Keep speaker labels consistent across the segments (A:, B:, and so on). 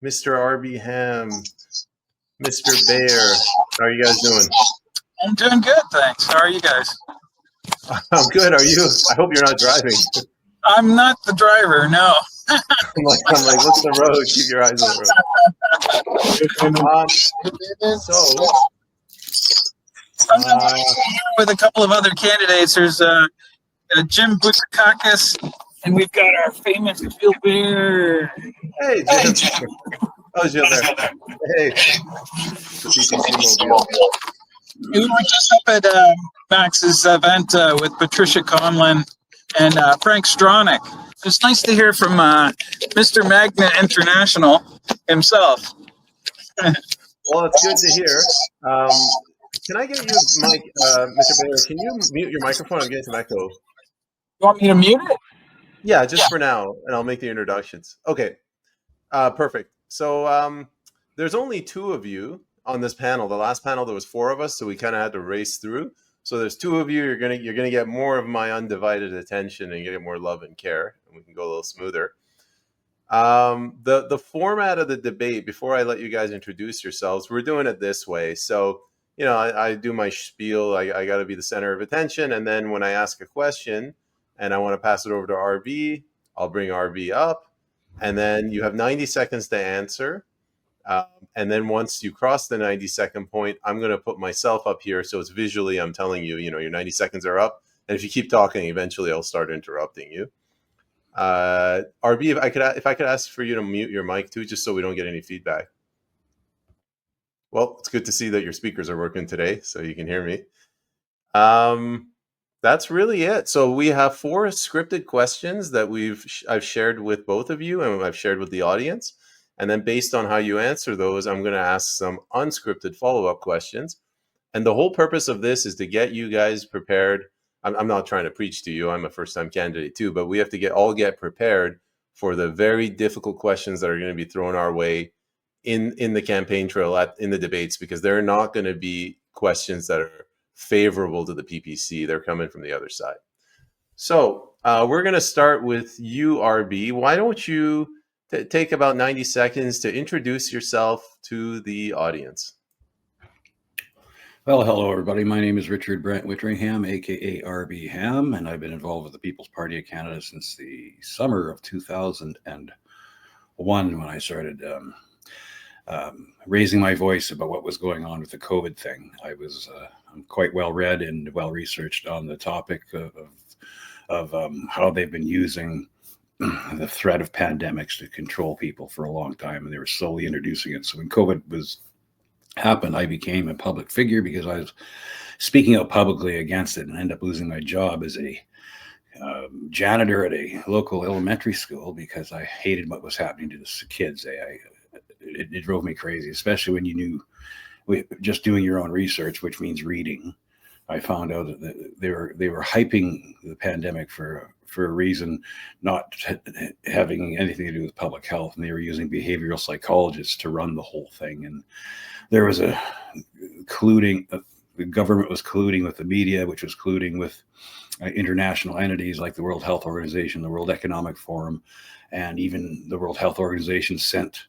A: Mr. R.B Ham, Mr. Bayer. How are you guys doing?
B: I'm doing good, thanks. How are you guys?
A: I'm good. Are you? I hope you're not driving.
B: I'm not the driver, no.
A: I'm like, look at the road. Keep your eyes on the road.
B: With a couple of other candidates, there's Jim Bukakis, and we've got our famous Bill Bear.
A: Hey, Jim. Oh, Jim there. Hey. The PPC mobile.
B: We were just up at Max's event with Patricia Conlon and Frank Stronach. It's nice to hear from Mr. Magna International himself.
A: Well, it's good to hear. Can I get you, Mike, Mr. Bayer, can you mute your microphone? I'm getting some echo.
B: You want me to mute it?
A: Yeah, just for now, and I'll make the introductions. Okay, perfect. So there's only two of you on this panel. The last panel, there was four of us, so we kind of had to race through. So there's two of you. You're gonna get more of my undivided attention and get more love and care, and we can go a little smoother. The format of the debate, before I let you guys introduce yourselves, we're doing it this way. So, you know, I do my spiel. I got to be the center of attention, and then when I ask a question and I want to pass it over to RB, I'll bring RB up, and then you have 90 seconds to answer. And then once you cross the 90-second point, I'm going to put myself up here. So it's visually, I'm telling you, you know, your 90 seconds are up. And if you keep talking, eventually I'll start interrupting you. RB, if I could ask for you to mute your mic too, just so we don't get any feedback. Well, it's good to see that your speakers are working today, so you can hear me. That's really it. So we have 4 scripted questions that I've shared with both of you and I've shared with the audience. And then based on how you answer those, I'm going to ask some unscripted follow-up questions. And the whole purpose of this is to get you guys prepared. I'm not trying to preach to you. I'm a first-time candidate too, but we have to get prepared for the very difficult questions that are going to be thrown our way in the campaign trail in the debates, because they're not going to be questions that are favorable to the PPC. They're coming from the other side. So we're going to start with you, RB. Why don't you take about 90 seconds to introduce yourself to the audience?
C: Well, hello, everybody. My name is Richard Brent Wintringham, a.k.a. R.B. Ham, and I've been involved with the People's Party of Canada since the summer of 2001 when I started raising my voice about what was going on with the COVID thing. I'm quite well-read and well-researched on the topic of how they've been using the threat of pandemics to control people for a long time, and they were slowly introducing it. So when COVID happened, I became a public figure because I was speaking out publicly against it and ended up losing my job as a janitor at a local elementary school because I hated what was happening to the kids. It drove me crazy, especially when you knew, just doing your own research, which means reading. I found out that they were hyping the pandemic for a reason, not having anything to do with public health, and they were using behavioral psychologists to run the whole thing. And there was the government was colluding with the media, which was colluding with international entities like the World Health Organization, the World Economic Forum, and even the World Health Organization sent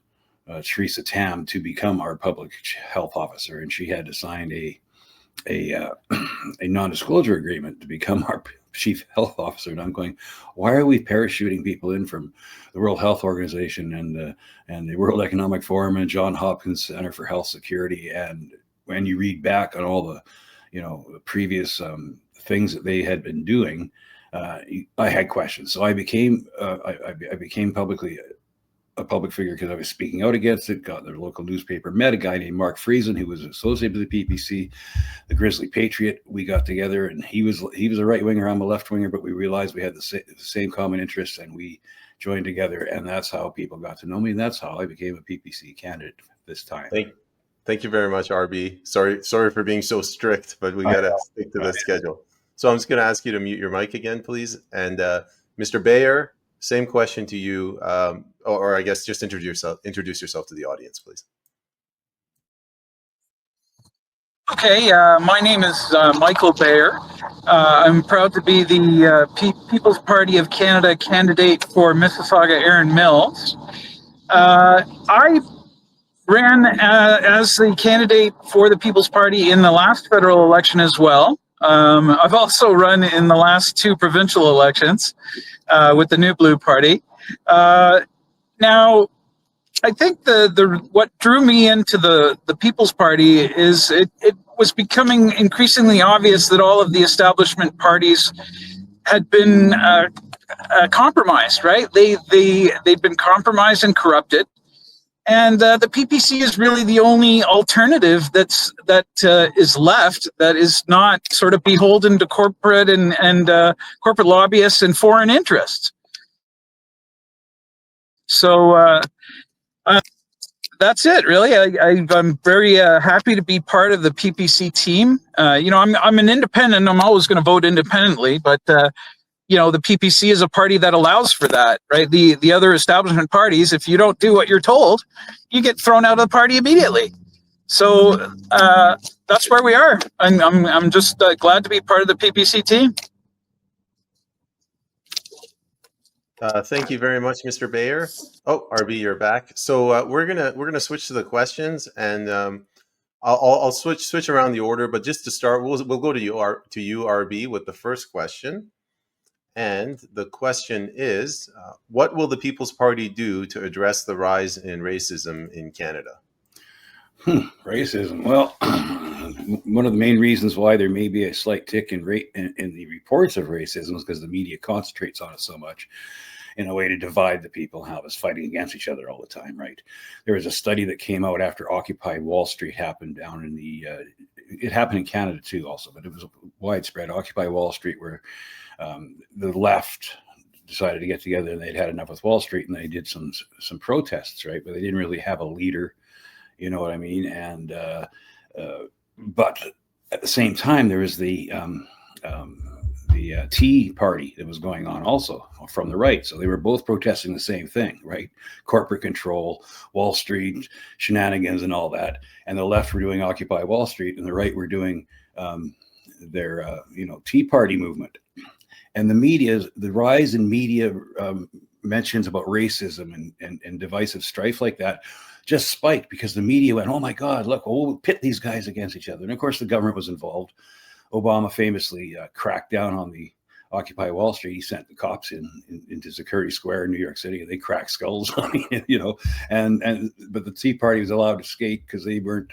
C: Theresa Tam to become our public health officer, and she had to sign a non-disclosure agreement to become our chief health officer. And I'm going, why are we parachuting people in from the World Health Organization and the World Economic Forum and Johns Hopkins Center for Health Security? And when you read back on all the previous things that they had been doing, I had questions. So I became publicly a public figure because I was speaking out against it. Got their local newspaper, met a guy named Mark Friesen who was associated with the PPC, the Grizzly Patriot. We got together, and he was a right winger, I'm a left winger, but we realized we had the same common interests, and we joined together, and that's how people got to know me, and that's how I became a PPC candidate this time.
A: Thank you very much, RB. Sorry for being so strict, but we got to stick to the schedule. So I'm just going to ask you to mute your mic again, please. And Mr. Bayer, same question to you, or I guess just introduce yourself to the audience, please.
B: Okay, my name is Michael Bayer. I'm proud to be the People's Party of Canada candidate for Mississauga Erin Mills. I ran as the candidate for the People's Party in the last federal election as well. I've also run in the last 2 provincial elections with the New Blue Party. Now, I think the what drew me into the People's Party is it was becoming increasingly obvious that all of the establishment parties had been compromised. Right? They'd been compromised and corrupted. And the PPC is really the only alternative that is left that is not sort of beholden to corporate and corporate lobbyists and foreign interests. So that's it, really. I'm very happy to be part of the PPC team. I'm an independent. I'm always going to vote independently, but the PPC is a party that allows for that, right? The other establishment parties, if you don't do what you're told, you get thrown out of the party immediately. So that's where we are. I'm just glad to be part of the PPC team.
A: Thank you very much, Mr. Bayer. Oh, RB, you're back. So we're gonna switch to the questions, and I'll switch around the order. But just to start, we'll go to you, RB, with the first question. And the question is, what will the People's Party do to address the rise in racism in Canada?
C: Racism. Well, one of the main reasons why there may be a slight tick in the reports of racism is because the media concentrates on it so much in a way to divide the people, have us fighting against each other all the time, right? There was a study that came out after Occupy Wall Street happened down in it happened in Canada too also, but it was widespread. Occupy Wall Street, where the left decided to get together and they'd had enough with Wall Street, and they did some protests, right? But they didn't really have a leader, you know what I mean? And but at the same time, there was the Tea Party that was going on also from the right. So they were both protesting the same thing, right? Corporate control, Wall Street shenanigans and all that. And the left were doing Occupy Wall Street, and the right were doing their Tea Party movement. And the rise in media mentions about racism and divisive strife like that just spiked, because the media went, oh my God, look, we'll pit these guys against each other. And of course, the government was involved. Obama famously cracked down on the Occupy Wall Street. He sent the cops into Security Square in New York City, and they cracked skulls on but the Tea Party was allowed to skate because they weren't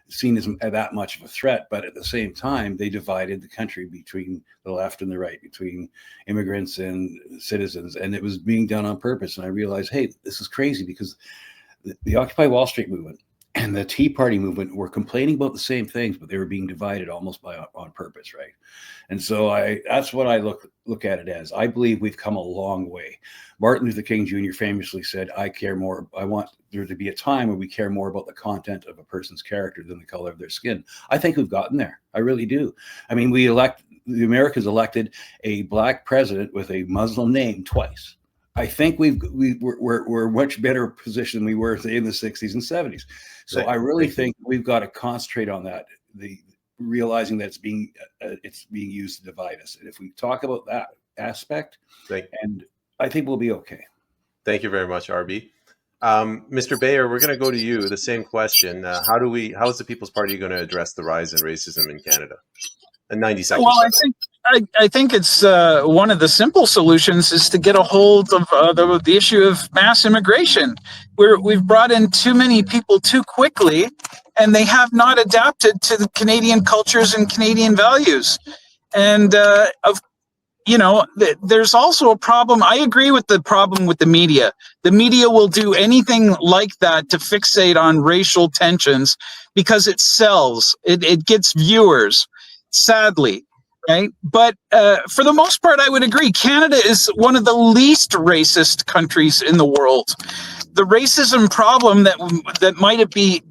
C: seen as that much of a threat. But at the same time, they divided the country between the left and the right, between immigrants and citizens, and it was being done on purpose. And I realized, hey, this is crazy, because the Occupy Wall Street movement and the Tea Party movement were complaining about the same things, but they were being divided almost on purpose, right? And so that's what I look at it as. I believe we've come a long way. Martin Luther King Jr. famously said, I want there to be a time where we care more about the content of a person's character than the color of their skin. I think we've gotten there. I really do. I mean, the Americans elected a black president with a Muslim name twice. I think we're much better position than we were, say, in the 60s and 70s. So I really think we've got to concentrate on that, realizing that it's being used to divide us. And if we talk about that aspect, and I think we'll be okay.
A: Thank you very much, RB. Mr. Bayer, we're going to go to you. The same question. How is the People's Party going to address the rise in racism in Canada? In 90 seconds.
B: Well, I think it's one of the simple solutions is to get a hold of the issue of mass immigration. We've brought in too many people too quickly, and they have not adapted to the Canadian cultures and Canadian values. And there's also a problem. I agree with the problem with the media. The media will do anything like that to fixate on racial tensions because it sells. It gets viewers, sadly. Right. But for the most part, I would agree. Canada is one of the least racist countries in the world. The racism problem that might be,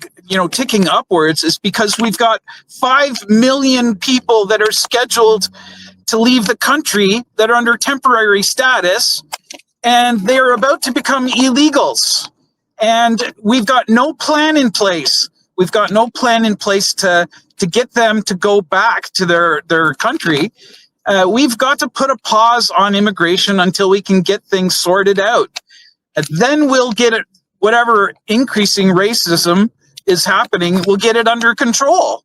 B: ticking upwards is because we've got 5 million people that are scheduled to leave the country that are under temporary status, and they're about to become illegals. And we've got no plan in place. We've got no plan in place to get them to go back to their country. We've got to put a pause on immigration until we can get things sorted out. And then we'll get whatever increasing racism is happening, we'll get it under control,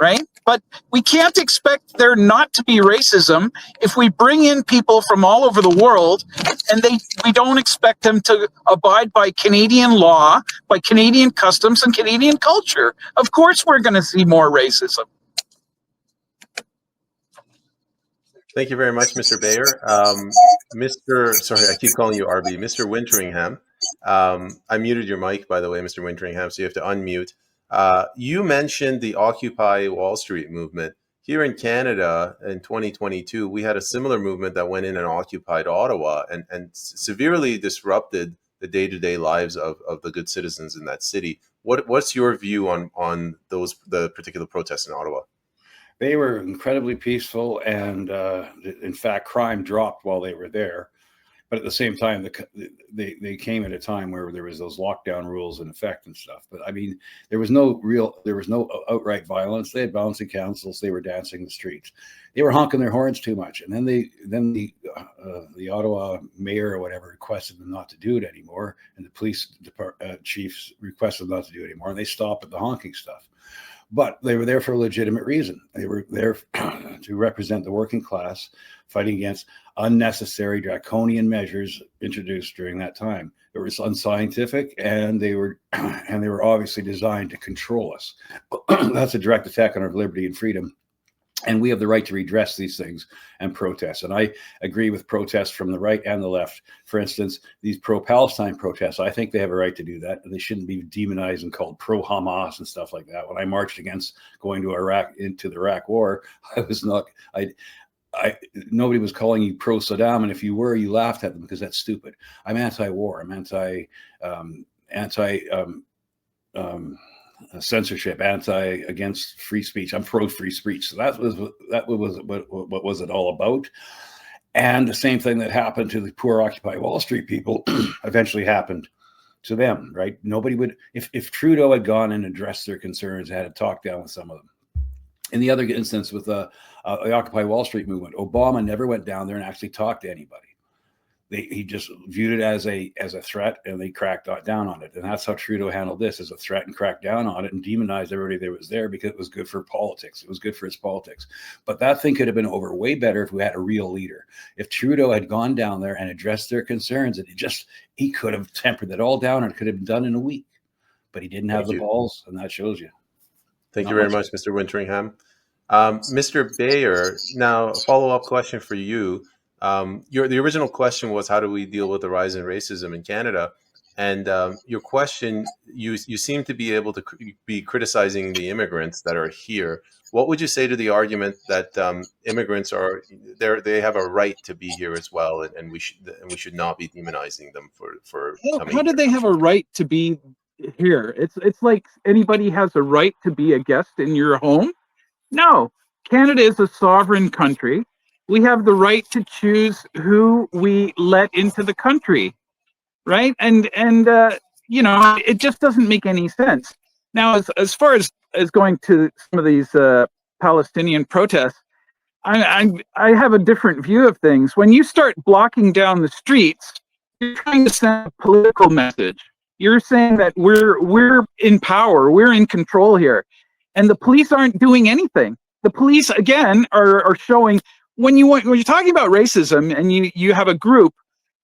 B: right? But we can't expect there not to be racism if we bring in people from all over the world and we don't expect them to abide by Canadian law, by Canadian customs and Canadian culture. Of course we're going to see more racism.
A: Thank you very much, Mr. Bayer. Sorry, I keep calling you RB, Mr. Wintringham. I muted your mic, by the way, Mr. Wintringham, so you have to unmute. You mentioned the Occupy Wall Street movement. Here in Canada in 2022, we had a similar movement that went in and occupied Ottawa and severely disrupted the day-to-day lives of the good citizens in that city. What's your view on the particular protests in Ottawa?
C: They were incredibly peaceful, and in fact, crime dropped while they were there. But at the same time, they came at a time where there was those lockdown rules in effect and stuff. But I mean, there was no outright violence. They had bouncing councils. They were dancing the streets. They were honking their horns too much. And then the Ottawa mayor or whatever requested them not to do it anymore, and the police chiefs requested them not to do it anymore, and they stopped at the honking stuff. But they were there for a legitimate reason. They were there to represent the working class, fighting against unnecessary draconian measures introduced during that time. It was unscientific, and they were obviously designed to control us. That's a direct attack on our liberty and freedom. And we have the right to redress these things and protest. And I agree with protests from the right and the left. For instance, these pro-Palestine protests, I think they have a right to do that. And they shouldn't be demonized and called pro-Hamas and stuff like that. When I marched against going to Iraq, into the Iraq war, nobody was calling you pro-Saddam. And if you were, you laughed at them because that's stupid. I'm anti-war. I'm censorship, against free speech. I'm pro free speech. So that was what was it all about. And the same thing that happened to the poor Occupy Wall Street people eventually happened to them, right? Nobody would, if Trudeau had gone and addressed their concerns, had a talk down with some of them. In the other instance with the Occupy Wall Street movement, Obama never went down there and actually talked to anybody. He just viewed it as a threat, and they cracked down on it. And that's how Trudeau handled this, as a threat, and cracked down on it and demonized everybody that was there because it was good for politics. It was good for his politics. But that thing could have been over way better if we had a real leader. If Trudeau had gone down there and addressed their concerns, and he could have tempered it all down, and it could have been done in a week. But he didn't have the balls, and that shows you.
A: Thank you very much, Mr. Wintringham. Mr. Bayer, now a follow-up question for you. The original question was, how do we deal with the rise in racism in Canada? And your question, you seem to be able to be criticizing the immigrants that are here. What would you say to the argument that immigrants they have a right to be here as well, and we should not be demonizing them for coming
B: How do
A: here?
B: they have a right to be here? It's like anybody has a right to be a guest in your home. No, Canada is a sovereign country. We have the right to choose who we let into the country, right? And it just doesn't make any sense. Now, as far as going to some of these Palestinian protests, I have a different view of things. When you start blocking down the streets, you're trying to send a political message. You're saying that we're in power, we're in control here, and the police aren't doing anything. The police, again, are showing, when you're talking about racism and you have a group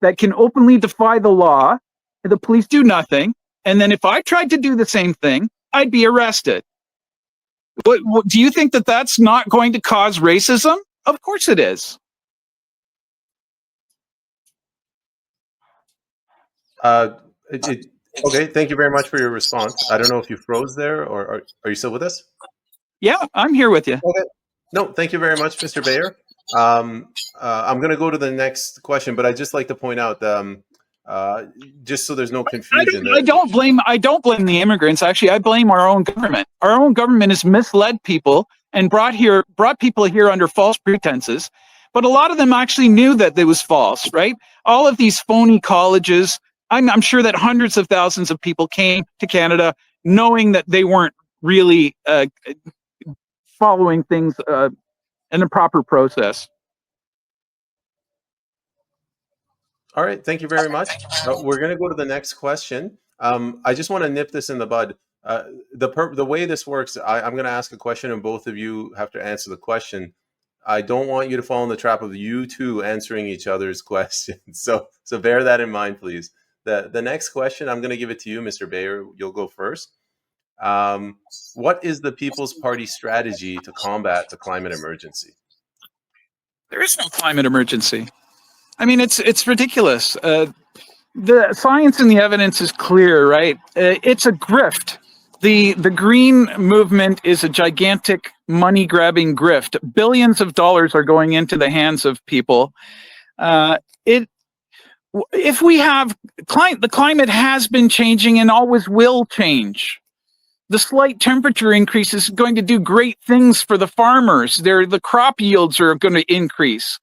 B: that can openly defy the law, the police do nothing, and then if I tried to do the same thing, I'd be arrested. What do you think that that's not going to cause racism? Of course it is.
A: Okay, thank you very much for your response. I don't know if you froze there, or are you still with us?
B: Yeah, I'm here with you.
A: Okay. No, thank you very much, Mr. Bayer. I'm going to go to the next question, but I'd just like to point out, just so there's no confusion.
B: I don't blame the immigrants. Actually, I blame our own government. Our own government has misled people and brought people here under false pretenses. But a lot of them actually knew that it was false, right? All of these phony colleges. I'm sure that hundreds of thousands of people came to Canada knowing that they weren't really following things in a proper process.
A: All right, thank you very much. We're going to go to the next question. I just want to nip this in the bud. The way this works, I'm going to ask a question, and both of you have to answer the question. I don't want you to fall in the trap of you two answering each other's questions. So bear that in mind, please. The next question, I'm going to give it to you, Mr. Bayer. You'll go first. What is the People's Party strategy to combat the climate emergency?
B: There is no climate emergency. I mean, it's ridiculous. The science and the evidence is clear, right? It's a grift. The green movement is a gigantic money grabbing grift. Billions of dollars are going into the hands of people. If we have the climate has been changing and always will change. The slight temperature increase is going to do great things for the farmers. The crop yields are going to increase.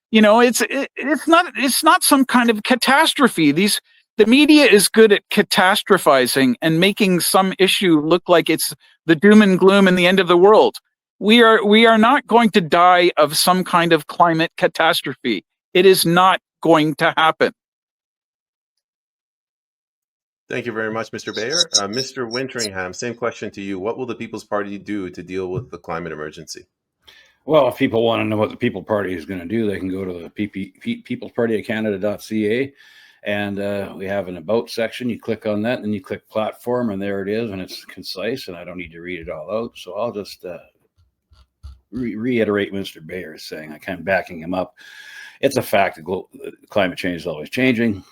B: You know, it's not some kind of catastrophe. The media is good at catastrophizing and making some issue look like it's the doom and gloom and the end of the world. We are not going to die of some kind of climate catastrophe. It is not going to happen.
A: Thank you very much, Mr. Bayer. Mr. Wintringham, same question to you. What will the People's Party do to deal with the climate emergency?
C: Well, if people want to know what the People Party is going to do, they can go to the People's Party of Canada.ca, and we have an About section. You click on that, and you click Platform, and there it is, and it's concise, and I don't need to read it all out. So I'll just reiterate what Mr. Bayer is saying. I kind of backing him up. It's a fact that climate change is always changing.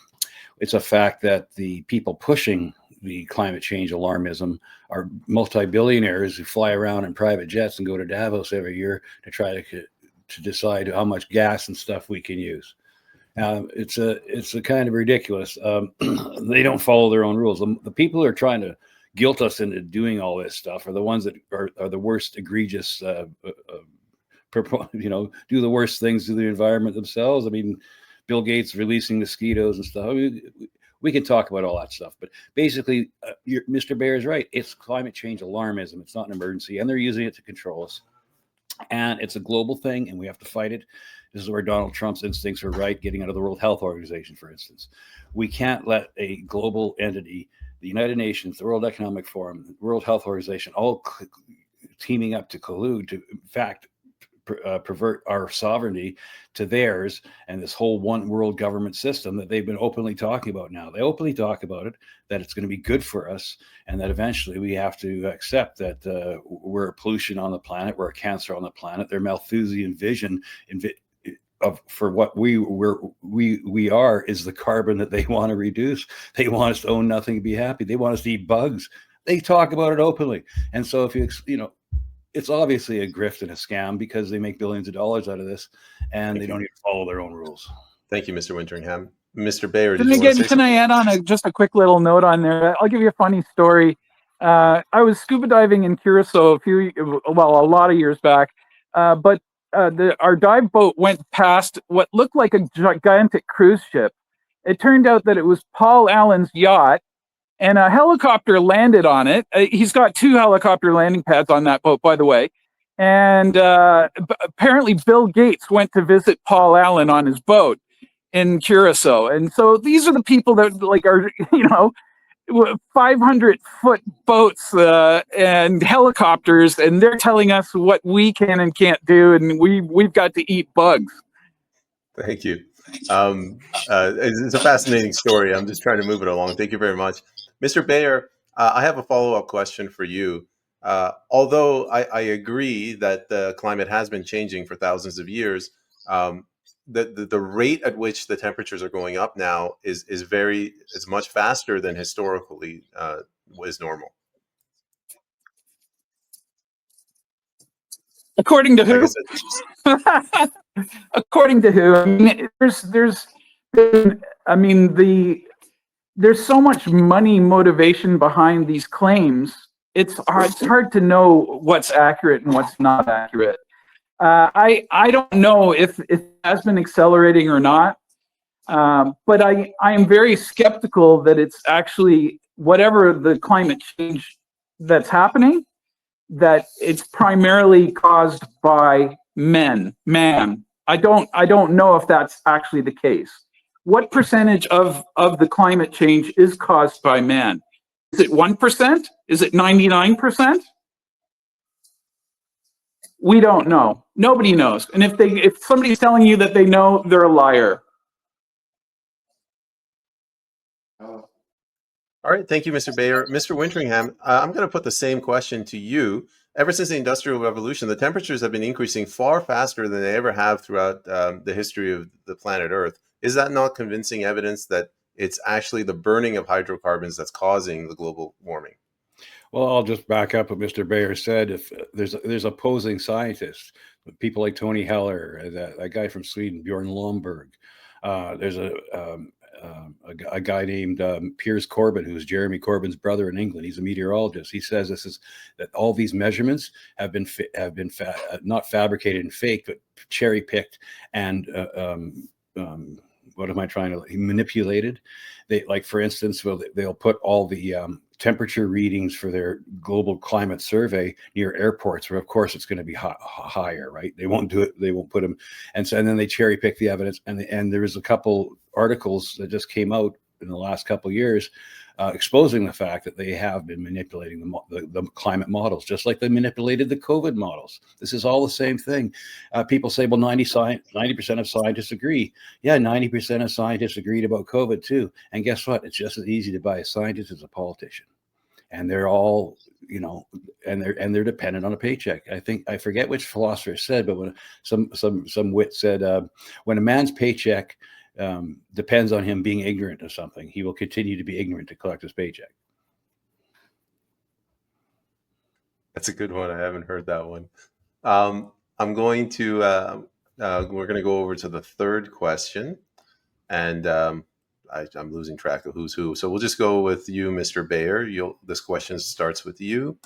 C: It's a fact that the people pushing the climate change alarmism are multi-billionaires who fly around in private jets and go to Davos every year to try to decide how much gas and stuff we can use. It's a kind of ridiculous. They don't follow their own rules. The people who are trying to guilt us into doing all this stuff are the ones that are the worst egregious, do the worst things to the environment themselves. I mean, Bill Gates releasing mosquitoes and stuff. I mean, we can talk about all that stuff, but basically, Mr. Bayer is right. It's climate change alarmism. It's not an emergency, and they're using it to control us. And it's a global thing, and we have to fight it. This is where Donald Trump's instincts are right, getting out of the World Health Organization, for instance. We can't let a global entity, the United Nations, the World Economic Forum, the World Health Organization, all teaming up to collude to, in fact, pervert our sovereignty to theirs and this whole one world government system that they've been openly talking about now. They openly talk about it, that it's going to be good for us, and that eventually we have to accept that we're a pollution on the planet, we're a cancer on the planet. Their Malthusian vision for what we are is the carbon that they want to reduce. They want us to own nothing and be happy. They want us to eat bugs. They talk about it openly. And so if it's obviously a grift and a scam because they make billions of dollars out of this, and they don't even follow their own rules.
A: Thank you, Mr. Wintringham. Mr. Bayer,
B: can I add on just a quick little note on there? I'll give you a funny story. I was scuba diving in Curacao a lot of years back, but our dive boat went past what looked like a gigantic cruise ship. It turned out that it was Paul Allen's yacht, and a helicopter landed on it. He's got 2 helicopter landing pads on that boat, by the way. And apparently Bill Gates went to visit Paul Allen on his boat in Curacao. And so these are the people that are 500-foot boats and helicopters, and they're telling us what we can and can't do, and we've got to eat bugs.
A: Thank you. It's a fascinating story. I'm just trying to move it along. Thank you very much. Mr. Bayer, I have a follow-up question for you. Although I agree that the climate has been changing for thousands of years, the rate at which the temperatures are going up now is much faster than historically was normal.
B: According to who? According to who? There's so much money motivation behind these claims. It's hard to know what's accurate and what's not accurate. I don't know if it has been accelerating or not, but I am very skeptical that it's actually, whatever the climate change that's happening, that it's primarily caused by man. I don't know if that's actually the case. what percentage of the climate change is caused by man? Is it 1%? Is it 99%? We don't know. Nobody knows. And if somebody's telling you that they know, they're a liar.
A: All right, thank you, Mr. Bayer. Mr. Wintringham, I'm going to put the same question to you. Ever since the Industrial Revolution, the temperatures have been increasing far faster than they ever have throughout the history of the planet Earth. Is that not convincing evidence that it's actually the burning of hydrocarbons that's causing the global warming?
C: Well, I'll just back up what Mr. Bayer said. If there's opposing scientists, people like Tony Heller, that guy from Sweden, Bjorn Lomborg. There's a guy named Piers Corbyn, who's Jeremy Corbyn's brother in England. He's a meteorologist. He says that all these measurements have been not fabricated and faked, but cherry picked and what am I trying to manipulated? They, like, for instance, they'll put all the temperature readings for their global climate survey near airports, where of course it's going to be higher, right? They won't do it. They won't put them. And then they cherry pick the evidence. And there was a couple articles that just came out in the last couple of years exposing the fact that they have been manipulating the climate models, just like they manipulated the COVID models. This is all the same thing. People say, well, 90% of scientists agree. Yeah, 90% of scientists agreed about COVID too. And guess what? It's just as easy to buy a scientist as a politician. And they're all, and they're dependent on a paycheck. I forget which philosopher said, but when some wit said, when a man's paycheck depends on him being ignorant of something, he will continue to be ignorant to collect his paycheck.
A: That's a good one. I haven't heard that one. I'm going to we're going to go over to the third question, and I'm losing track of who's who. So we'll just go with you, Mr. Bayer. This question starts with you.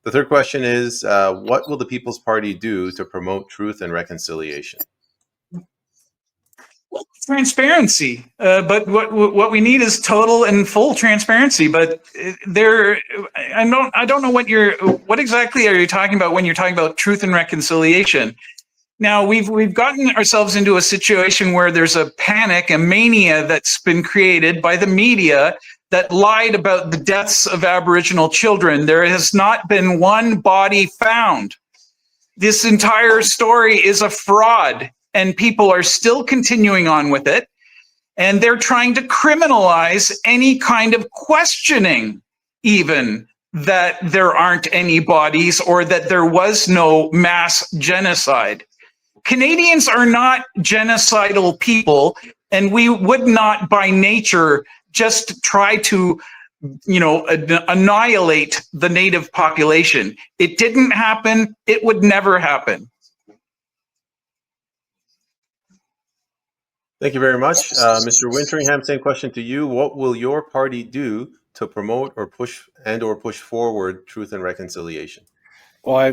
A: The third question is, what will the People's Party do to promote truth and reconciliation?
B: Transparency, but what we need is total and full transparency. But I don't know what exactly are you talking about when you're talking about truth and reconciliation. Now we've gotten ourselves into a situation where there's a panic, a mania that's been created by the media that lied about the deaths of Aboriginal children. There has not been one body found. This entire story is a fraud. And people are still continuing on with it. And they're trying to criminalize any kind of questioning, even that there aren't any bodies or that there was no mass genocide. Canadians are not genocidal people, and we would not by nature just try to annihilate the native population. It didn't happen. It would never happen.
A: Thank you very much. Mr. Wintringham, same question to you. What will your party do to promote or push forward truth and reconciliation?
C: Well, I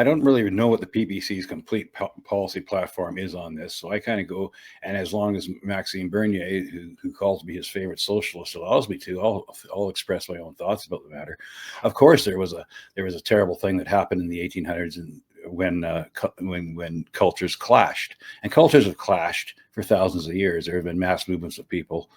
C: don't really know what the PPC's complete policy platform is on this. So I kind of go, and as long as Maxime Bernier, who calls me his favorite socialist, allows me to, I'll express my own thoughts about the matter. Of course, there was a terrible thing that happened in the 1800s and when cultures clashed, and cultures have clashed for thousands of years. There have been mass movements of people.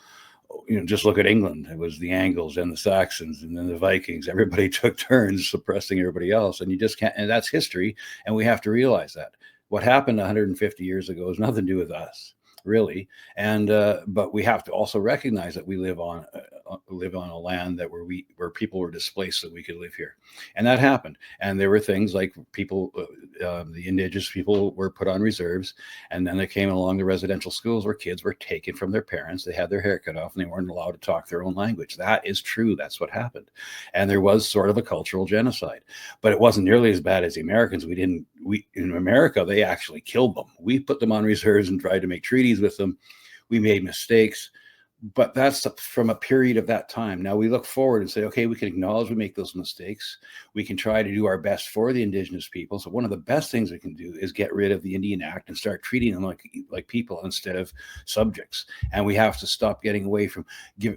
C: Just look at England. It was the Angles and the Saxons and then the Vikings. Everybody took turns suppressing everybody else, and you just can't. And that's history, and we have to realize that what happened 150 years ago has nothing to do with us, really. And but we have to also recognize that we live on a land where people were displaced so we could live here, and that happened. And there were things like people, the indigenous people were put on reserves, and then they came along the residential schools where kids were taken from their parents. They had their hair cut off and they weren't allowed to talk their own language. That is true. That's what happened. And there was sort of a cultural genocide, but it wasn't nearly as bad as the Americans. In America, they actually killed them. We put them on reserves and tried to make treaties with them. We made mistakes. but that's from a period of that time. Now we look forward and say, okay, we can acknowledge we make those mistakes. We can try to do our best for the Indigenous people. So one of the best things we can do is get rid of the Indian Act and start treating them like people instead of subjects. And we have to stop getting away from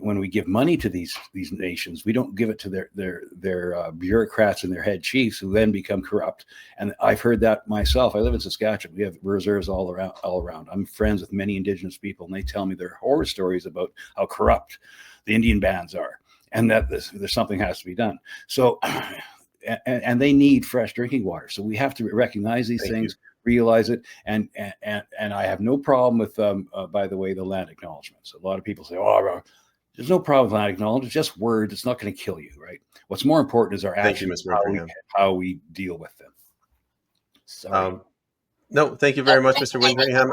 C: when we give money to these nations, we don't give it to their bureaucrats and their head chiefs who then become corrupt. And I've heard that myself. I live in Saskatchewan. We have reserves all around. I'm friends with many Indigenous people, and they tell me their horror stories about how corrupt the Indian bands are, and that there's something has to be done. So, and they need fresh drinking water. So we have to recognize these things, realize it, and I have no problem with, by the way, the land acknowledgements. A lot of people say, "Oh, there's no problem with land acknowledgements, just words. It's not going to kill you, right?" What's more important is our actions, how we deal with them. Sorry.
A: No, thank you very much, Mr. Wintringham.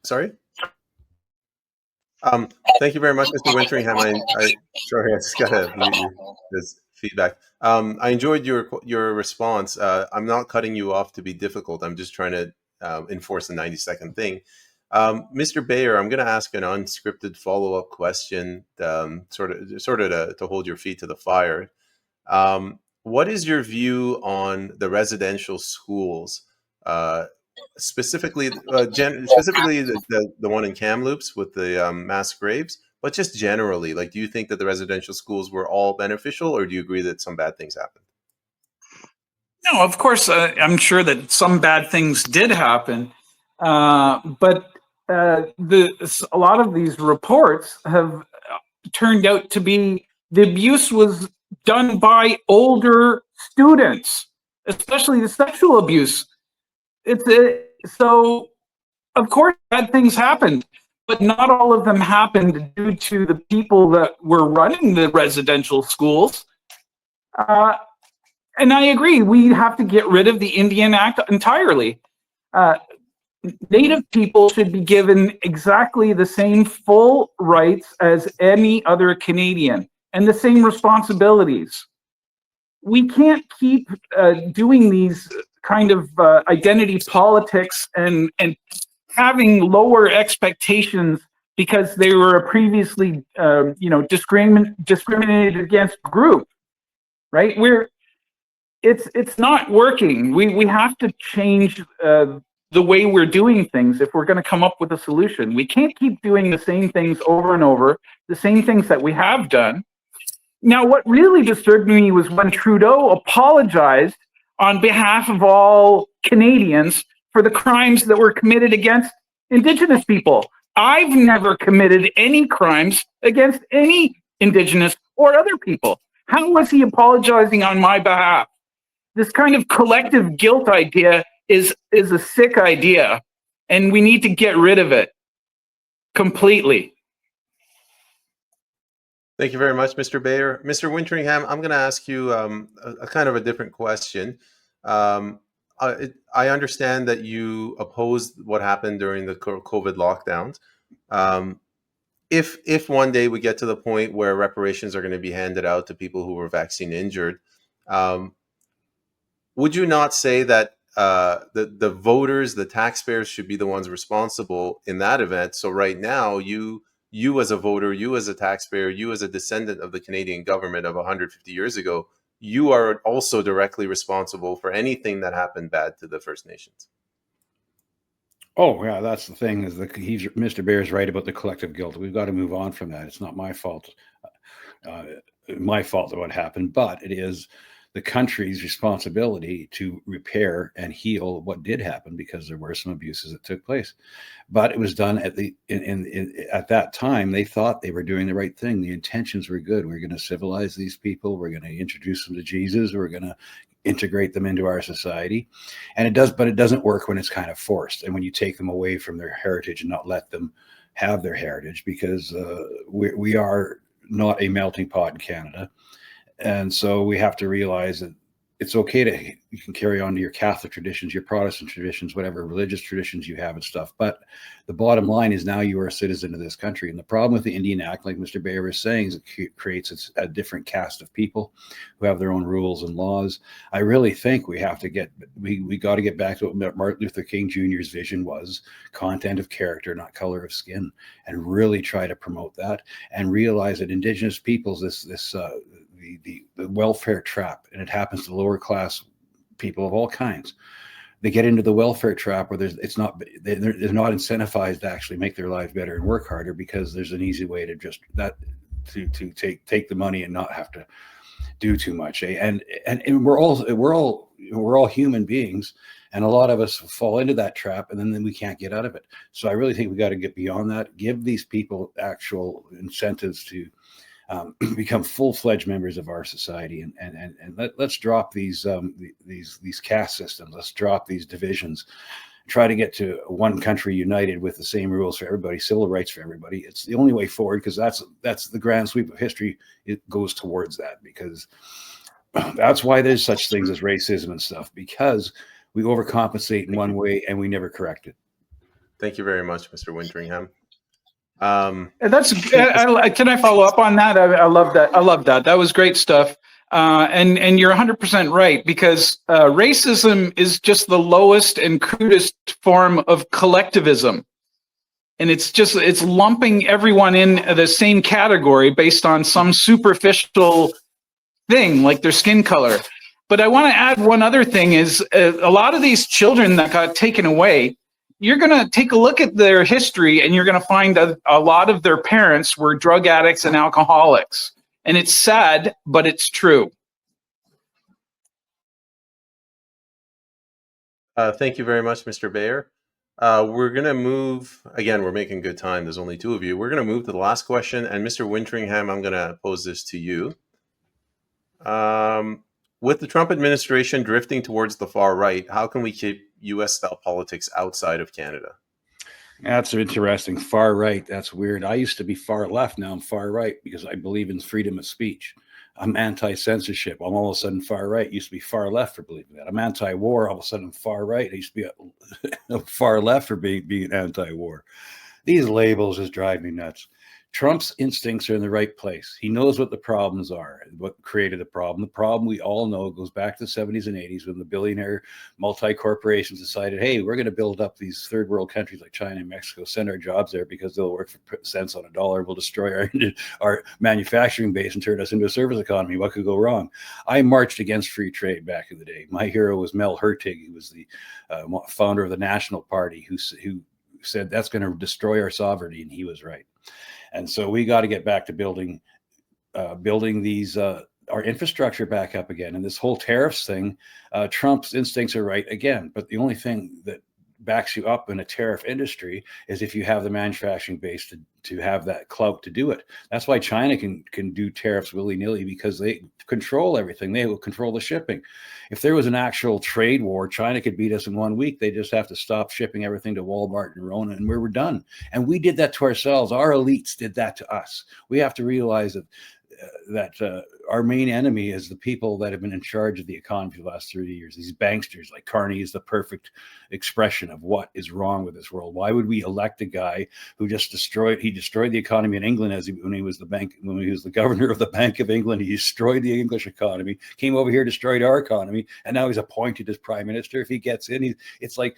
A: Sorry. Thank you very much, Mr. Wintringham. Sorry, I just got this feedback. I enjoyed your response. I'm not cutting you off to be difficult. I'm just trying to enforce the 90-second thing. Mr. Bayer, I'm going to ask an unscripted follow-up question, sort of to hold your feet to the fire. What is your view on the residential schools? Specifically the one in Kamloops with the mass graves, but just generally, like, do you think that the residential schools were all beneficial, or do you agree that some bad things happened?
B: No, of course, I'm sure that some bad things did happen, but a lot of these reports have turned out to be the abuse was done by older students, especially the sexual abuse. So, of course, bad things happened, but not all of them happened due to the people that were running the residential schools. And I agree, we have to get rid of the Indian Act entirely. Native people should be given exactly the same full rights as any other Canadian and the same responsibilities. We can't keep doing these kind of identity politics and having lower expectations because they were a previously discriminated against group, right? It's not working. We have to change the way we're doing things if we're going to come up with a solution. We can't keep doing the same things over and over, the same things that we have done. Now, what really disturbed me was when Trudeau apologized on behalf of all Canadians for the crimes that were committed against Indigenous people. I've never committed any crimes against any Indigenous or other people. How was he apologizing on my behalf? This kind of collective guilt idea is a sick idea, and we need to get rid of it completely.
A: Thank you very much, Mr. Bayer. Mr. Wintringham, I'm going to ask you a kind of a different question. I understand that you opposed what happened during the COVID lockdowns. If one day we get to the point where reparations are going to be handed out to people who were vaccine injured, would you not say that the voters, the taxpayers, should be the ones responsible in that event? So right now, you as a voter, you as a taxpayer, you as a descendant of the Canadian government of 150 years ago, you are also directly responsible for anything that happened bad to the First Nations.
C: Oh, yeah, that's the thing, is that Mr. Bayer is right about the collective guilt. We've got to move on from that. It's not my fault. My fault of what happened, but it is the country's responsibility to repair and heal what did happen, because there were some abuses that took place. But it was done at that time. They thought they were doing the right thing. The intentions were good. We're going to civilize these people. We're going to introduce them to Jesus. We're going to integrate them into our society. And it does, but it doesn't work when it's kind of forced, and when you take them away from their heritage and not let them have their heritage, because we are not a melting pot in Canada. And so we have to realize that it's okay to, you can carry on to your Catholic traditions, your Protestant traditions, whatever religious traditions you have and stuff. But the bottom line is now you are a citizen of this country. And the problem with the Indian Act, like Mr. Bayer was saying, is it creates a different caste of people who have their own rules and laws. I really think we have to we got to get back to what Martin Luther King Jr.'s vision was: content of character, not color of skin, and really try to promote that and realize that Indigenous peoples, the welfare trap, and it happens to lower class people of all kinds. They get into the welfare trap where they're not incentivized to actually make their lives better and work harder, because there's an easy way to just to take the money and not have to do too much. And we're all human beings, and a lot of us fall into that trap, and then we can't get out of it. So I really think we got to get beyond that, give these people actual incentives to become full-fledged members of our society, and let's drop these caste systems. Let's drop these divisions. Try to get to one country united with the same rules for everybody, civil rights for everybody. It's the only way forward, because that's the grand sweep of history. It goes towards that, because that's why there's such things as racism and stuff, because we overcompensate in one way and we never correct it.
A: Thank you very much, Mr. Wintringham.
B: Can I follow up on that? I love that. I love that. That was great stuff. And you're 100% right, because racism is just the lowest and crudest form of collectivism. And it's lumping everyone in the same category based on some superficial thing like their skin color. But I want to add one other thing is a lot of these children that got taken away, you're going to take a look at their history and you're going to find that a lot of their parents were drug addicts and alcoholics. And it's sad, but it's true.
A: Thank you very much, Mr. Bayer. We're going to move, again, we're making good time. There's only two of you. We're going to move to the last question. And Mr. Wintringham, I'm going to pose this to you. With the Trump administration drifting towards the far right, how can we keep U.S.-style politics outside of Canada?
C: That's interesting. Far right. That's weird. I used to be far left. Now I'm far right because I believe in freedom of speech. I'm anti-censorship. I'm all of a sudden far right. Used to be far left for believing that. I'm anti-war. All of a sudden I'm far right. I used to be far left for being anti-war. These labels just drive me nuts. Trump's instincts are in the right place. He knows what the problems are, what created the problem. The problem, we all know, goes back to the 70s and 80s when the billionaire multi-corporations decided, hey, we're going to build up these third world countries like China and Mexico, send our jobs there because they'll work for cents on a dollar. We'll destroy our manufacturing base and turn us into a service economy. What could go wrong? I marched against free trade back in the day. My hero was Mel Hertig, who was the founder of the National Party, who said that's going to destroy our sovereignty, and he was right. And so we got to get back to building these our infrastructure back up again. And this whole tariffs thing, Trump's instincts are right again. But the only thing that backs you up in a tariff industry is if you have the manufacturing base to have that clout to do it. That's why China can do tariffs willy-nilly, because they control everything. They will control the shipping. If there was an actual trade war, China could beat us in 1 week. They just have to stop shipping everything to Walmart and Rona, and we were done. And we did that to ourselves. Our elites did that to us. We have to realize that our main enemy is the people that have been in charge of the economy for the last 30 years. These banksters, like Carney is the perfect expression of what is wrong with this world. Why would we elect a guy who just destroyed the economy in England when he was the governor of the Bank of England? He destroyed the English economy, came over here, destroyed our economy, and now he's appointed as prime minister. If he gets in, it's like,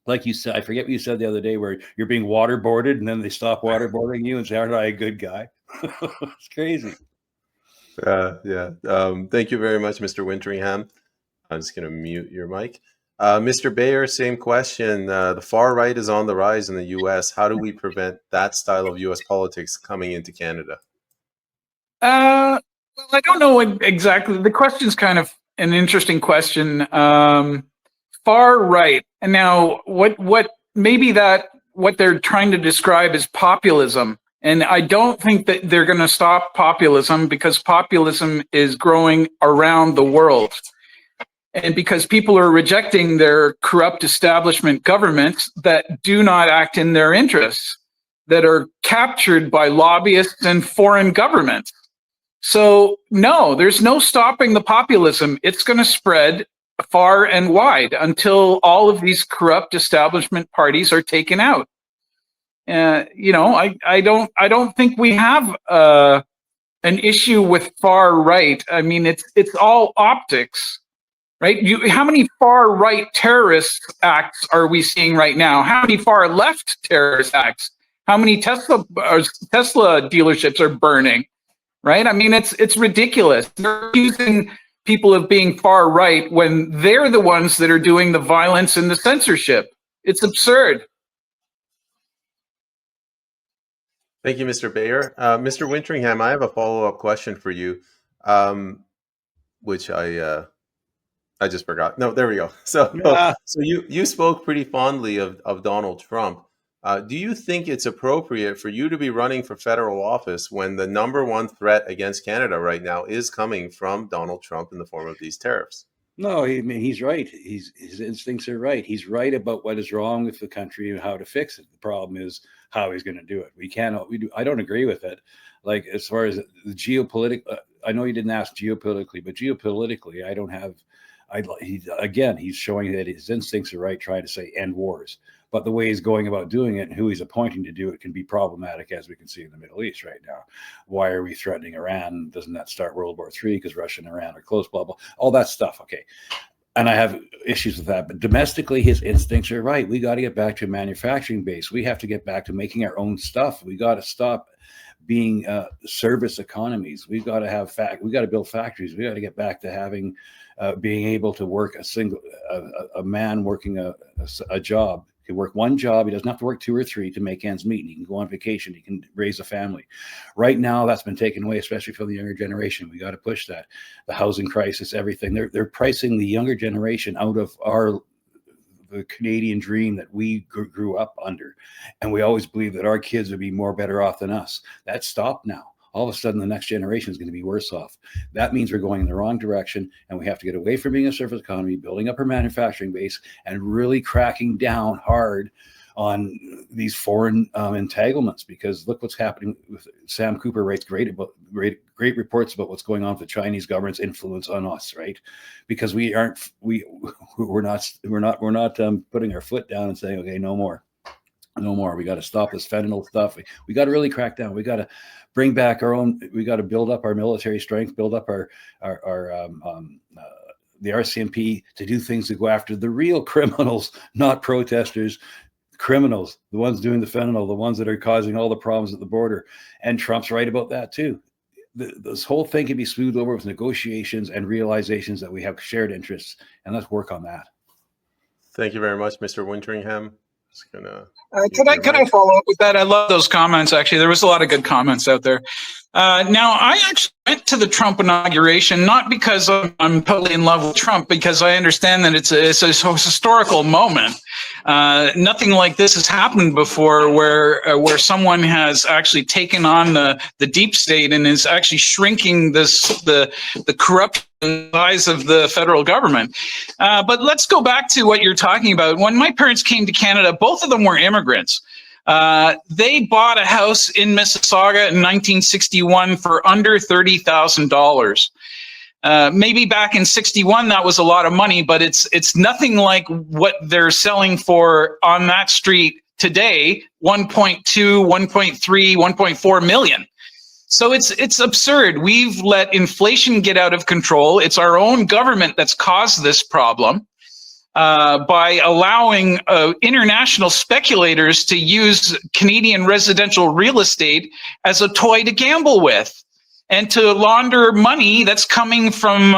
C: like you said, I forget what you said the other day, where you're being waterboarded and then they stop waterboarding you and say, aren't I a good guy? It's crazy.
A: Yeah. Thank you very much, Mr. Wintringham. I'm just going to mute your mic. Mr. Bayer, same question. The far right is on the rise in the U.S. How do we prevent that style of U.S. politics coming into Canada?
B: Well, I don't know exactly. The question's kind of an interesting question. Far right. And now what they're trying to describe is populism. And I don't think that they're going to stop populism, because populism is growing around the world. And because people are rejecting their corrupt establishment governments that do not act in their interests, that are captured by lobbyists and foreign governments. So no, there's no stopping the populism. It's going to spread far and wide until all of these corrupt establishment parties are taken out. You know, I don't think we have an issue with far right. I mean, it's all optics, right? How many far right terrorist acts are we seeing right now? How many far left terrorist acts? How many Tesla dealerships are burning? Right? I mean, it's ridiculous. They're accusing people of being far right when they're the ones that are doing the violence and the censorship. It's absurd.
A: Thank you, Mr. Bayer. Mr. Wintringham, I have a follow-up question for you, which I just forgot. No, there we go. So,
C: Yeah.
A: so you spoke pretty fondly of Donald Trump. Do you think it's appropriate for you to be running for federal office when the number one threat against Canada right now is coming from Donald Trump in the form of these tariffs?
C: No, I mean, he's right. His instincts are right. He's right about what is wrong with the country and how to fix it. The problem is how he's going to do it. I don't agree with it. Like, as far as the geopolitical, I know you didn't ask geopolitically, but geopolitically, I don't have. He's showing that his instincts are right, trying to say end wars. But the way he's going about doing it and who he's appointing to do it can be problematic, as we can see in the Middle East right now. Why are we threatening Iran? Doesn't that start World War III because Russia and Iran are close, blah, blah, all that stuff. Okay. And I have issues with that. But domestically, his instincts are right. We got to get back to a manufacturing base. We have to get back to making our own stuff. We got to stop being service economies. We've got to we got to build factories. We got to get back to having being able to work a man working a job. He can work one job. He doesn't have to work two or three to make ends meet. He can go on vacation. He can raise a family. Right now, that's been taken away, especially from the younger generation. We got to push that. The housing crisis, everything. They're pricing the younger generation out of the Canadian dream that we grew up under. And we always believed that our kids would be better off than us. That's stopped now. All of a sudden, the next generation is going to be worse off. That means we're going in the wrong direction, and we have to get away from being a service economy, building up our manufacturing base, and really cracking down hard on these foreign entanglements. Because look what's happening with Sam Cooper writes great reports about what's going on with the Chinese government's influence on us, right? Because we're not putting our foot down and saying, okay, no more. We got to stop this fentanyl stuff. We got to really crack down. We got to bring back our own. We got to build up our military strength, build up the RCMP to do things to go after the real criminals, not protesters. Criminals, the ones doing the fentanyl, the ones that are causing all the problems at the border. And Trump's right about that too. This whole thing can be smoothed over with negotiations and realizations that we have shared interests, and let's work on that.
A: Thank you very much, Mr. Wintringham.
B: Could I follow up with that? I love those comments. Actually, there was a lot of good comments out there. Now, I actually went to the Trump inauguration not because I'm totally in love with Trump, because I understand that it's a historical moment. Nothing like this has happened before, where someone has actually taken on the deep state and is actually shrinking the corruption size of the federal government. But let's go back to what you're talking about. When my parents came to Canada, both of them were immigrants. They bought a house in Mississauga in 1961 for under $30,000. Maybe back in 61, that was a lot of money, but it's nothing like what they're selling for on that street today, 1.2, 1.3, 1.4 million. So it's absurd. We've let inflation get out of control. It's our own government that's caused this problem by allowing international speculators to use Canadian residential real estate as a toy to gamble with and to launder money that's coming from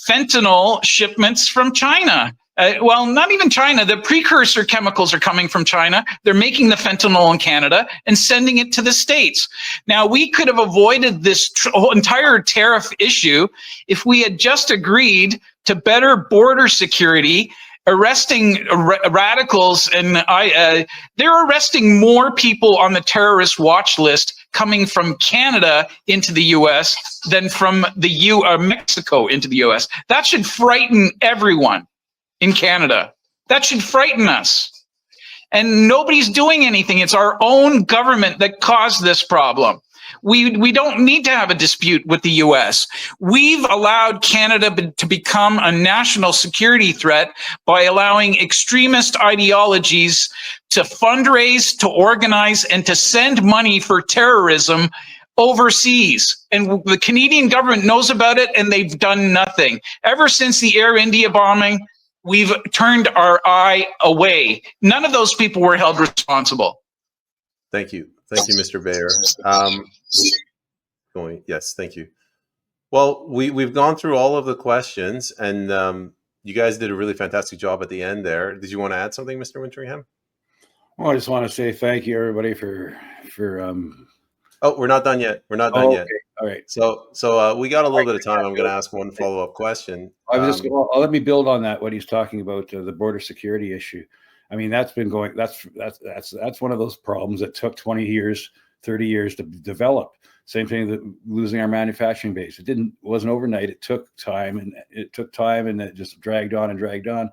B: fentanyl shipments from China. Well, not even China. The precursor chemicals are coming from China. They're making the fentanyl in Canada and sending it to the States. Now, we could have avoided this whole entire tariff issue if we had just agreed to better border security, arresting radicals. And they're arresting more people on the terrorist watch list coming from Canada into the U.S. than from Mexico into the U.S. That should frighten everyone in Canada. That should frighten us. And nobody's doing anything. It's our own government that caused this problem. We don't need to have a dispute with the US. We've allowed Canada to become a national security threat by allowing extremist ideologies to fundraise, to organize, and to send money for terrorism overseas. And the Canadian government knows about it, and they've done nothing. Ever since the Air India bombing, we've turned our eye away. None of those people were held responsible.
A: Thank you. Thank you, Mr. Bayer. Yes, thank you. Well, we've gone through all of the questions, and you guys did a really fantastic job at the end there. Did you want to add something, Mr. Wintringham?
C: Well, I just want to say thank you, everybody, for
A: Oh, we're not done yet. We're not done yet.
C: All right.
A: So we got a little bit of time. I'm going to ask one follow-up question.
C: Let me build on that. What he's talking about, the border security issue. I mean, that's been going. That's one of those problems that took 20 years, 30 years to develop. Same thing that losing our manufacturing base. It wasn't overnight. It took time, and it just dragged on and dragged on.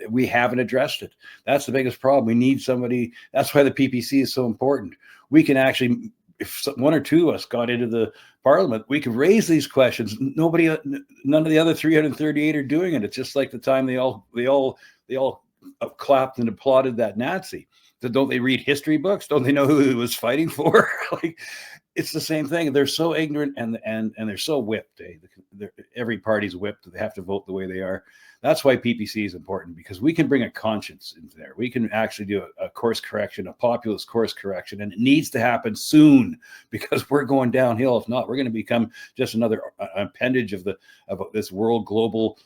C: We haven't addressed it. That's the biggest problem. We need somebody. That's why the PPC is so important. We can actually, if one or two of us got into the parliament, we could raise these questions. None of the other 338 are doing it. It's just like the time they all clapped and applauded that Nazi. Don't they read history books? Don't they know who he was fighting for? Like, it's the same thing. They're so ignorant and they're so whipped. Every party's whipped. They have to vote the way they are. That's why PPC is important, because we can bring a conscience into there. We can actually do a course correction, a populist course correction, and it needs to happen soon, because we're going downhill. If not, we're going to become just another appendage of this world global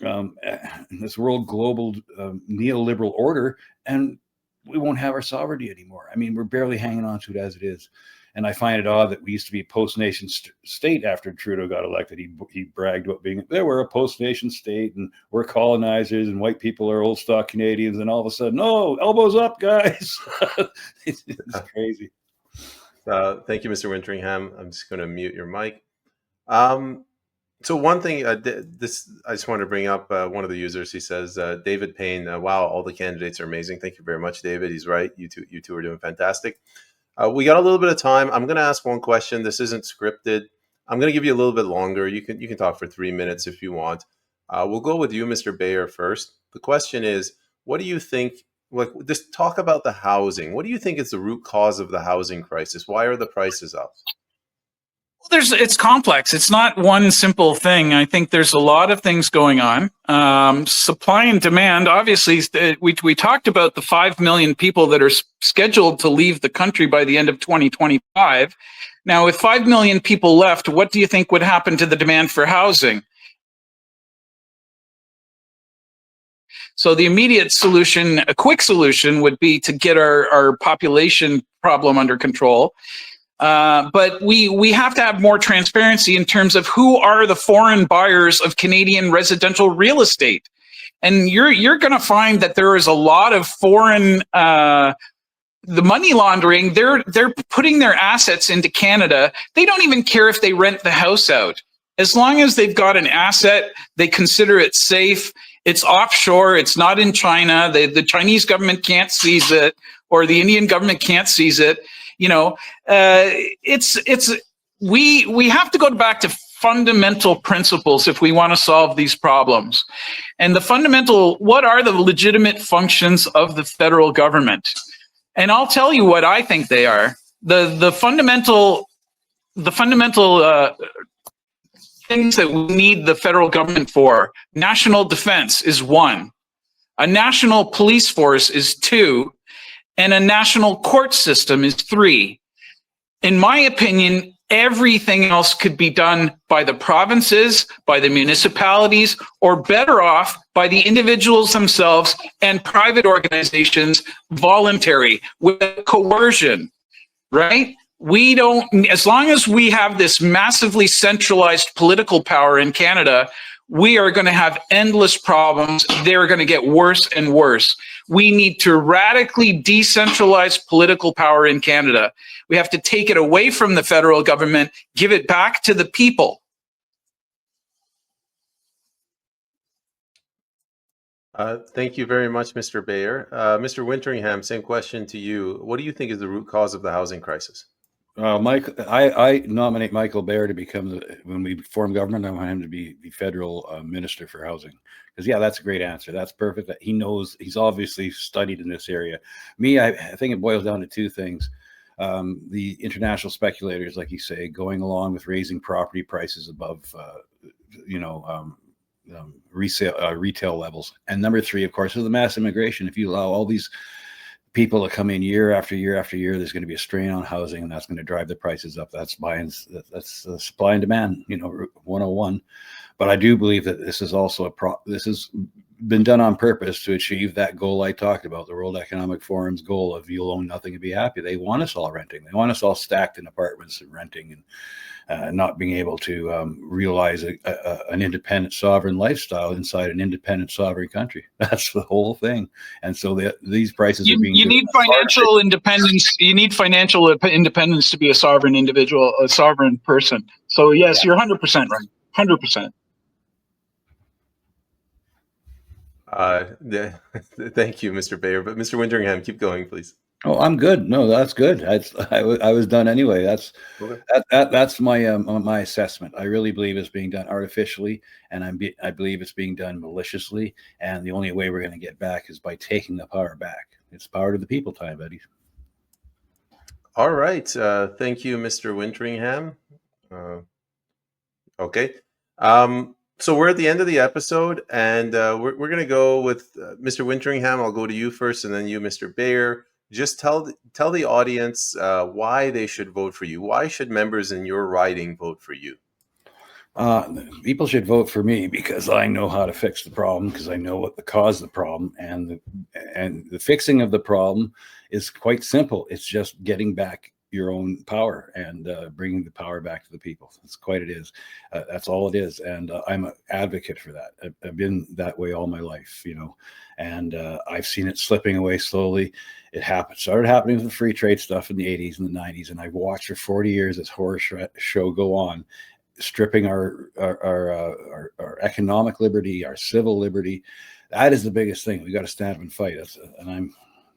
C: neoliberal order, and we won't have our sovereignty anymore. I mean, we're barely hanging on to it as it is. And I find it odd that we used to be a post-nation state after Trudeau got elected. He bragged about we're a post-nation state and we're colonizers and white people are old stock Canadians. And all of a sudden, no, elbows up, guys. It's crazy.
A: Thank you, Mr. Wintringham. I'm just going to mute your mic. So one thing, I just want to bring up one of the users. He says, David Payne, wow, all the candidates are amazing. Thank you very much, David. He's right. You two are doing fantastic. We got a little bit of time. I'm going to ask one question. This isn't scripted. I'm going to give you a little bit longer. You can talk for 3 minutes if you want. We'll go with you, Mr. Bayer, first. The question is, what do you think? Like, just talk about the housing. What do you think is the root cause of the housing crisis? Why are the prices up?
B: It's complex. It's not one simple thing. I think there's a lot of things going on. Supply and demand, obviously, we talked about the 5 million people that are scheduled to leave the country by the end of 2025. Now, with 5 million people left, what do you think would happen to the demand for housing? So the immediate solution, a quick solution, would be to get our population problem under control. But we have to have more transparency in terms of who are the foreign buyers of Canadian residential real estate. And you're going to find that there is a lot of foreign, the money laundering, they're putting their assets into Canada. They don't even care if they rent the house out. As long as they've got an asset, they consider it safe. It's offshore. It's not in China. The Chinese government can't seize it, or the Indian government can't seize it. You know, we have to go back to fundamental principles if we want to solve these problems. And what are the legitimate functions of the federal government? And I'll tell you what I think they are. The fundamental things that we need the federal government for: national defense is 1, a national police force is 2, and a national court system is 3. In my opinion, everything else could be done by the provinces, by the municipalities, or better off by the individuals themselves and private organizations, voluntary, with coercion, right? We don't, as long as we have this massively centralized political power in Canada, we are going to have endless problems. They're going to get worse and worse. We need to radically decentralize political power in Canada. We have to take it away from the federal government, give it back to the people.
A: Thank you very much, Mr. Bayer. Mr. Wintringham, same question to you. What do you think is the root cause of the housing crisis?
C: Mike, I nominate Michael Baer to become when we form government, I want him to be the federal minister for housing. Because yeah, that's a great answer. That's perfect. He knows, he's obviously studied in this area. Me, I think it boils down to two things. The international speculators, like you say, going along with raising property prices above, retail levels. And number three, of course, is the mass immigration. If you allow all these people to come in year after year after year, there's going to be a strain on housing, and that's going to drive the prices up. That's supply and demand, 101. But I do believe that this is also this has been done on purpose to achieve that goal I talked about, the World Economic Forum's goal of you'll own nothing and be happy. They want us all renting. They want us all stacked in apartments and renting, and not being able to realize an independent sovereign lifestyle inside an independent sovereign country. That's the whole thing. And so these prices are being...
B: You need financial independence. You need financial independence to be a sovereign individual, a sovereign person. So yes, you're 100% right. 100%.
A: Thank you, Mr. Bayer. But Mr. Wintringham, keep going, please.
C: Oh, I'm good. No, that's good. I was done anyway. That's
A: Okay.
C: That's my my assessment. I really believe it's being done artificially, and I believe it's being done maliciously. And the only way we're going to get back is by taking the power back. It's power to the people time, buddy.
A: All right. Thank you, Mr. Wintringham. Okay. So we're at the end of the episode, and we're going to go with Mr. Wintringham. I'll go to you first, and then you, Mr. Bayer. Just tell the audience why they should vote for you. Why should members in your riding vote for you?
C: People should vote for me because I know how to fix the problem, because I know what the cause of the problem, and the fixing of the problem is quite simple. It's just getting back your own power and bringing the power back to the people. That's quite it is. That's all it is. And I'm an advocate for that. I've been that way all my life, and I've seen it slipping away slowly. It started happening with the free trade stuff in the 80s and the 90s. And I've watched for 40 years this horror show go on, stripping our economic liberty, our civil liberty. That is the biggest thing. We got to stand up and fight.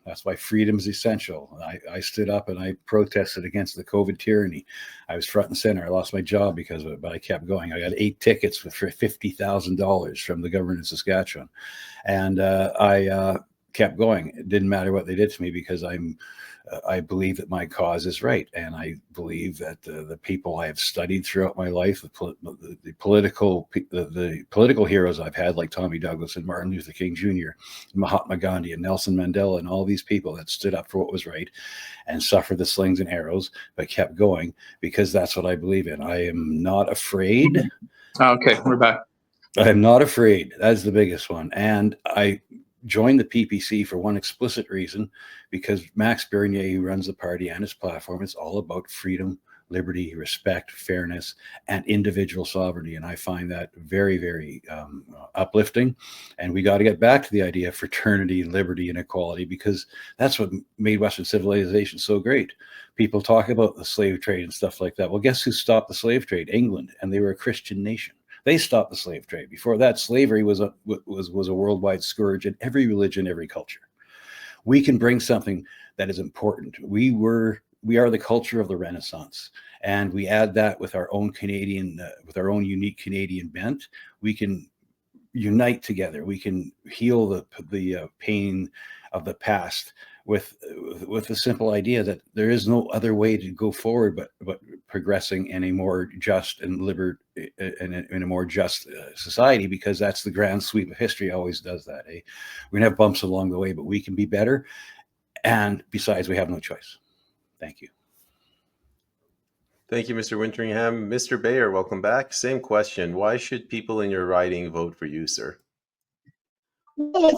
C: That's why freedom is essential. I stood up and I protested against the COVID tyranny. I was front and center. I lost my job because of it, but I kept going. I got 8 tickets for $50,000 from the government in Saskatchewan. And I kept going. It didn't matter what they did to me, because I believe that my cause is right. And I believe that the people I have studied throughout my life, the political heroes I've had, like Tommy Douglas and Martin Luther King Jr., Mahatma Gandhi and Nelson Mandela, and all these people that stood up for what was right and suffered the slings and arrows, but kept going, because that's what I believe in. I am not afraid.
B: Okay, we're back.
C: I'm not afraid. That's the biggest one. And I joined the PPC for one explicit reason, because Max Bernier, who runs the party and his platform, is all about freedom, liberty, respect, fairness, and individual sovereignty. And I find that very, very uplifting. And we got to get back to the idea of fraternity, liberty, and equality, because that's what made Western civilization so great. People talk about the slave trade and stuff like that. Well, guess who stopped the slave trade? England. And they were a Christian nation. They stopped the slave trade. Before that, slavery was a worldwide scourge in every religion, every culture. We can bring something that is important. We are the culture of the Renaissance, and we add that with our own unique Canadian bent. We can unite together. We can heal the pain of the past with the simple idea that there is no other way to go forward but progressing in a more just and in a more just society, because that's the grand sweep of history always does that. We're gonna have bumps along the way, but we can be better. And besides, we have no choice. Thank you.
A: Thank you, Mr. Wintringham. Mr. Bayer, welcome back. Same question. Why should people in your riding vote for you, sir?
B: Well,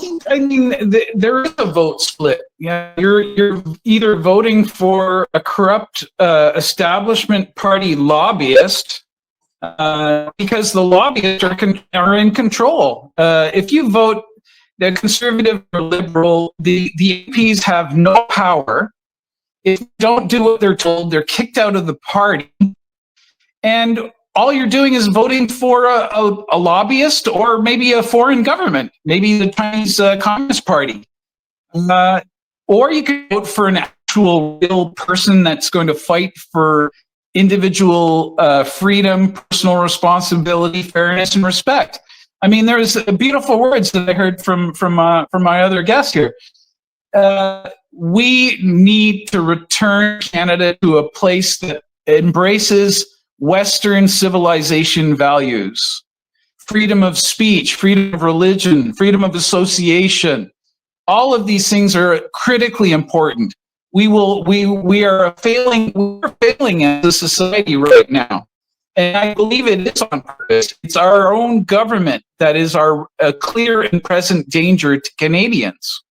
B: there is a vote split. Yeah, you're either voting for a corrupt establishment party lobbyist, because the lobbyists are in control. If you vote the conservative or liberal, the MPs have no power. If you don't do what they're told, they're kicked out of the party. And all you're doing is voting for a lobbyist, or maybe a foreign government, maybe the Chinese Communist Party. Or you could vote for an actual real person that's going to fight for individual freedom, personal responsibility, fairness, and respect. I mean, there's beautiful words that I heard from my other guest here. We need to return Canada to a place that embraces Western civilization values. Freedom of speech, freedom of religion, freedom of association. All of these things are critically important. We are failing as a society right now. And I believe it is on purpose. It's our own government that is a clear and present danger to Canadians.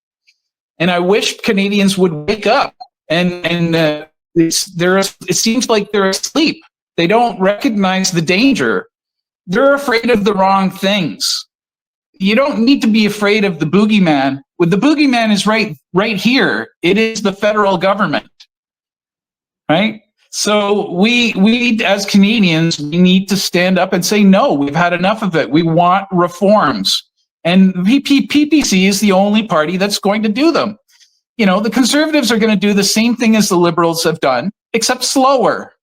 B: And I wish Canadians would wake up. It seems like they're asleep. They don't recognize the danger. They're afraid of the wrong things. You don't need to be afraid of the boogeyman. Well, the boogeyman is right here. It is the federal government, right? So we as Canadians, we need to stand up and say, no, we've had enough of it. We want reforms. And PPC is the only party that's going to do them. You know, the Conservatives are going to do the same thing as the Liberals have done, except slower,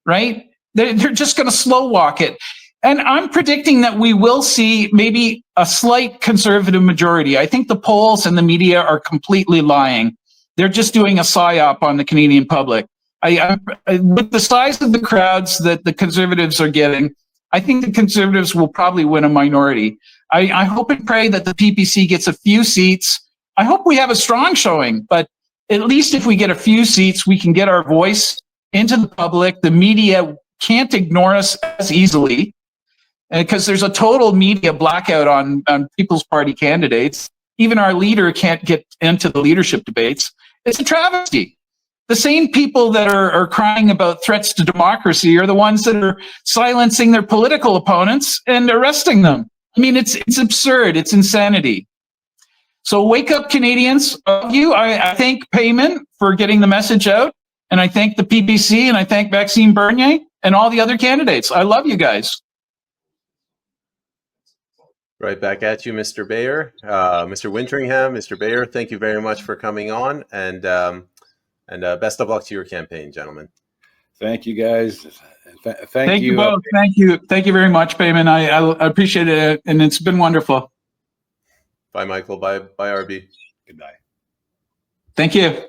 B: right? They're just going to slow walk it. And I'm predicting that we will see maybe a slight Conservative majority. I think the polls and the media are completely lying. They're just doing a psyop on the Canadian public. With the size of the crowds that the Conservatives are getting, I think the Conservatives will probably win a minority. I hope and pray that the PPC gets a few seats. I hope we have a strong showing, but at least if we get a few seats, we can get our voice into the public. The media can't ignore us as easily because there's a total media blackout on People's Party candidates. Even our leader can't get into the leadership debates. It's a travesty. The same people that are crying about threats to democracy are the ones that are silencing their political opponents and arresting them. I mean, it's absurd. It's insanity. So wake up, Canadians. I thank Peyman for getting the message out, and I thank the PPC, and I thank Maxime Bernier and all the other candidates. I love you guys.
A: Right back at you, Mr. Bayer. Mr. Wintringham, Mr. Bayer, thank you very much for coming on, and best of luck to your campaign, gentlemen.
C: Thank you, guys.
B: Thank you both. Thank you very much, Peyman. I appreciate it, and it's been wonderful.
A: Bye, Michael. Bye, RB.
C: Goodbye.
B: Thank you.